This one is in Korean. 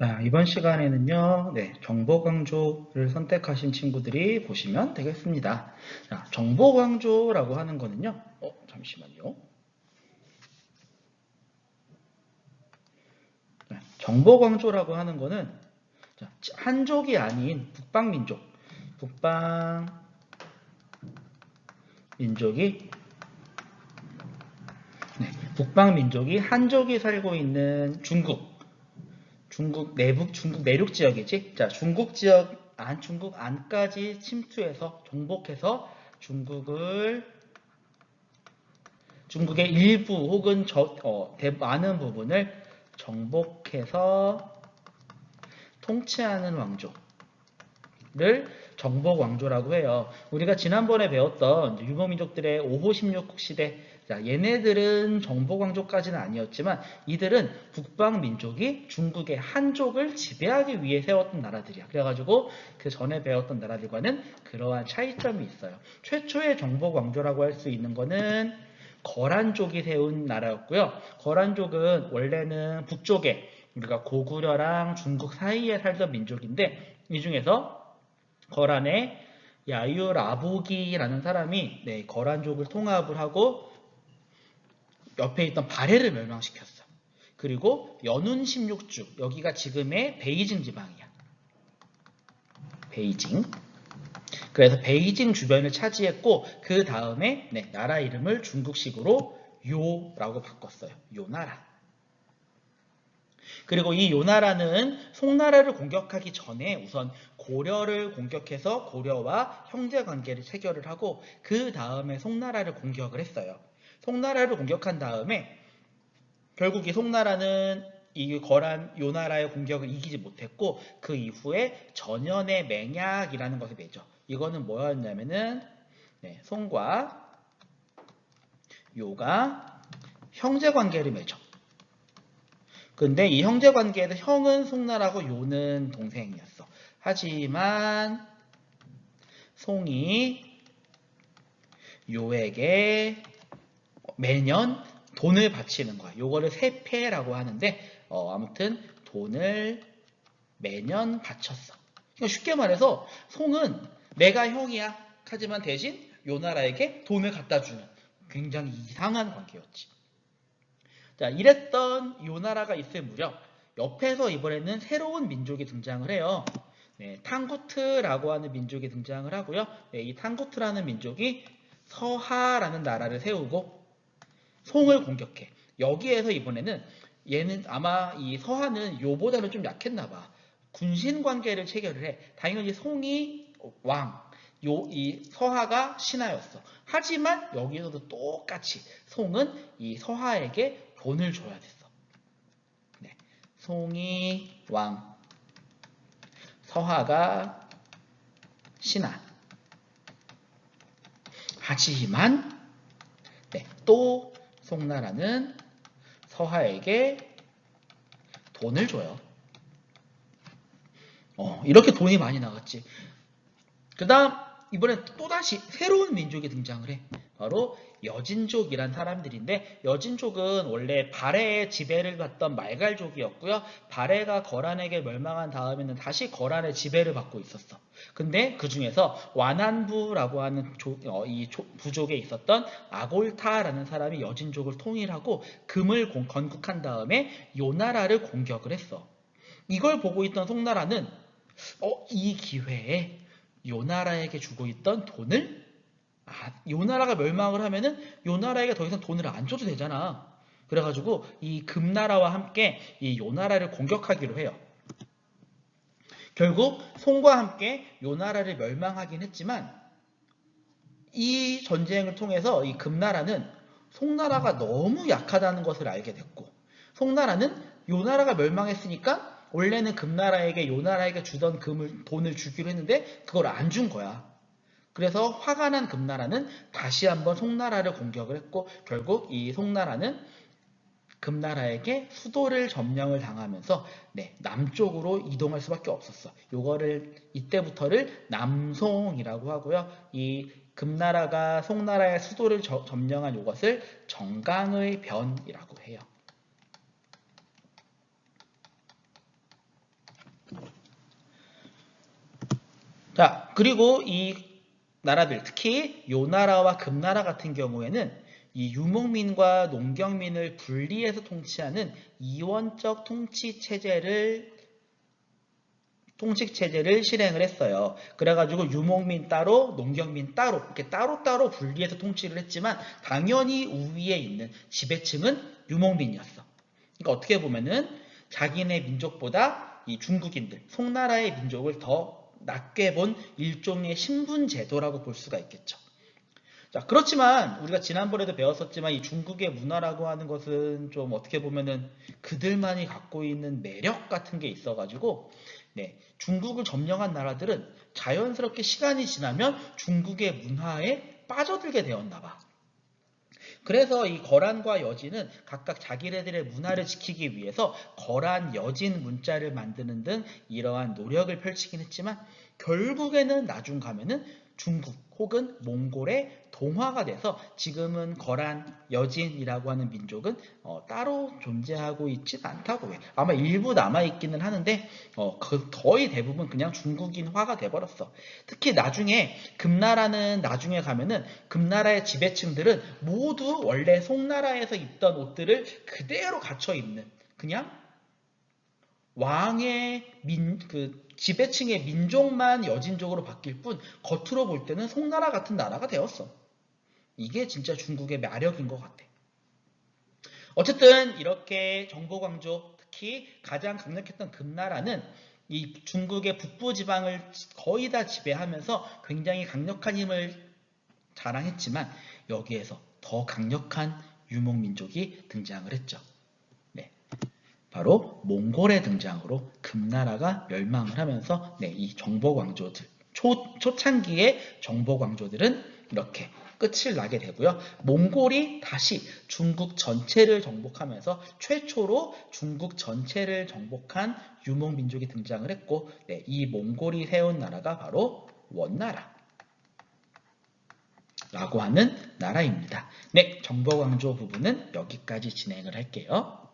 자, 이번 시간에는요, 정보 강조를 선택하신 친구들이 보시면 되겠습니다. 자, 정보 강조라고 하는 거는요, 잠시만요. 정보 강조라고 하는 거는 한족이 아닌 북방민족, 북방민족이 북방민족이 한족이 살고 있는 중국 내북, 중국 내륙 지역이지. 자, 중국 안까지 침투해서 정복해서 중국의 일부 혹은 많은 부분을 정복해서 통치하는 왕조를 정복 왕조라고 해요. 우리가 지난번에 배웠던 유목민족들의 5호 16국 시대, 자, 얘네들은 정복 왕조까지는 아니었지만 이들은 북방 민족이 중국의 한족을 지배하기 위해 세웠던 나라들이야. 그래가지고 그 전에 배웠던 나라들과는 그러한 차이점이 있어요. 최초의 정복 왕조라고 할 수 있는 거는 거란족이 세운 나라였고요. 거란족은 원래는 북쪽에 우리가 고구려랑 중국 사이에 살던 민족인데 이 중에서 거란의 야유라보기라는 사람이 거란족을 통합을 하고 옆에 있던 발해를 멸망시켰어. 그리고 연운 16주, 여기가 지금의 베이징 지방이야. 베이징. 그래서 베이징 주변을 차지했고 그 다음에 나라 이름을 중국식으로 요라고 바꿨어요. 요나라. 그리고 이 요나라는 송나라를 공격하기 전에 우선 고려를 공격해서 고려와 형제관계를 체결을 하고 그 다음에 송나라를 공격을 했어요. 송나라를 공격한 다음에 결국 이 송나라는 이 거란 요나라의 공격을 이기지 못했고 그 이후에 전연의 맹약이라는 것을 맺죠. 이거는 뭐였냐면은 송과 요가 형제관계를 맺죠. 근데 이 형제관계에서 형은 송나라고 요는 동생이었어. 하지만 송이 요에게 매년 돈을 바치는 거야. 요거를 세패라고 하는데 아무튼 돈을 매년 바쳤어. 그러니까 쉽게 말해서 송은 내가 형이야. 하지만 대신 요나라에게 돈을 갖다 주는 굉장히 이상한 관계였지. 자, 이랬던 요나라가 있을 무렵 옆에서 이번에는 새로운 민족이 등장을 해요. 탕구트라고 하는 민족이 등장을 하고요. 이 탕구트라는 민족이 서하라는 나라를 세우고 송을 공격해. 여기에서 이번에는 얘는 아마 이 서하는 요보다는 좀 약했나 봐. 군신 관계를 체결을 해. 당연히 송이 왕, 이 서하가 신하였어. 하지만 여기서도 똑같이 송은 이 서하에게 돈을 줘야 됐어. 송이 왕, 서하가 신하. 하지만 또 송나라는 서하에게 돈을 줘요. 이렇게 돈이 많이 나갔지. 그 다음 이번엔 또다시 새로운 민족이 등장을 해. 바로 여진족이란 사람들인데 여진족은 원래 발해의 지배를 받던 말갈족이었고요. 발해가 거란에게 멸망한 다음에는 다시 거란의 지배를 받고 있었어. 근데 그 중에서 완안부라고 하는 이 부족에 있었던 아골타라는 사람이 여진족을 통일하고 금을 건국한 다음에 요나라를 공격을 했어. 이걸 보고 있던 송나라는 이 기회에 요나라에게 주고 있던 돈을 요나라가 멸망을 하면은 요나라에게 더 이상 돈을 안 줘도 되잖아. 그래가지고 이 금나라와 함께 이 요나라를 공격하기로 해요. 결국 송과 함께 요나라를 멸망하긴 했지만 이 전쟁을 통해서 이 금나라는 송나라가 너무 약하다는 것을 알게 됐고 송나라는 요나라가 멸망했으니까 원래는 금나라에게 요나라에게 주던 돈을 주기로 했는데 그걸 안 준 거야. 그래서 화가 난 금나라는 다시 한번 송나라를 공격을 했고 결국 이 송나라는 금나라에게 수도를 점령을 당하면서 남쪽으로 이동할 수밖에 없었어. 요거를 이때부터를 남송이라고 하고요. 이 금나라가 송나라의 수도를 점령한 이것을 정강의 변이라고 해요. 자, 그리고 이 나라들, 특히 요나라와 금나라 같은 경우에는 이 유목민과 농경민을 분리해서 통치하는 이원적 통치체제를 실행을 했어요. 그래가지고 유목민 따로, 농경민 따로 이렇게 따로따로 분리해서 통치를 했지만 당연히 우위에 있는 지배층은 유목민이었어. 그러니까 어떻게 보면은 자기네 민족보다 이 중국인들, 송나라의 민족을 더 낮게 본 일종의 신분제도라고 볼 수가 있겠죠. 자, 그렇지만 우리가 지난번에도 배웠었지만 이 중국의 문화라고 하는 것은 좀 어떻게 보면은 그들만이 갖고 있는 매력 같은 게 있어가지고 네, 중국을 점령한 나라들은 자연스럽게 시간이 지나면 중국의 문화에 빠져들게 되었나 봐. 그래서 이 거란과 여진은 각각 자기네들의 문화를 지키기 위해서 거란, 여진 문자를 만드는 등 이러한 노력을 펼치긴 했지만 결국에는 나중 가면은 중국 혹은 몽골의 동화가 돼서 지금은 거란, 여진이라고 하는 민족은 따로 존재하고 있진 않다고 해. 아마 일부 남아있기는 하는데 거의 대부분 그냥 중국인화가 돼버렸어. 특히 나중에 금나라는 나중에 가면은 금나라의 지배층들은 모두 원래 송나라에서 입던 옷들을 그대로 갖춰 입는 그냥 왕의 지배층의 민족만 여진족으로 바뀔 뿐 겉으로 볼 때는 송나라 같은 나라가 되었어. 이게 진짜 중국의 매력인 것 같아. 어쨌든 이렇게 정보광조, 특히 가장 강력했던 금나라는 이 중국의 북부 지방을 거의 다 지배하면서 굉장히 강력한 힘을 자랑했지만 여기에서 더 강력한 유목민족이 등장을 했죠. 네, 바로 몽골의 등장으로 금나라가 멸망을 하면서 네, 이 정보광조들, 초창기의 정보광조들은 이렇게 끝을 나게 되고요. 몽골이 다시 중국 전체를 정복하면서 최초로 중국 전체를 정복한 유목민족이 등장을 했고 네, 이 몽골이 세운 나라가 바로 원나라 라고 하는 나라입니다. 네, 정보광조 부분은 여기까지 진행을 할게요.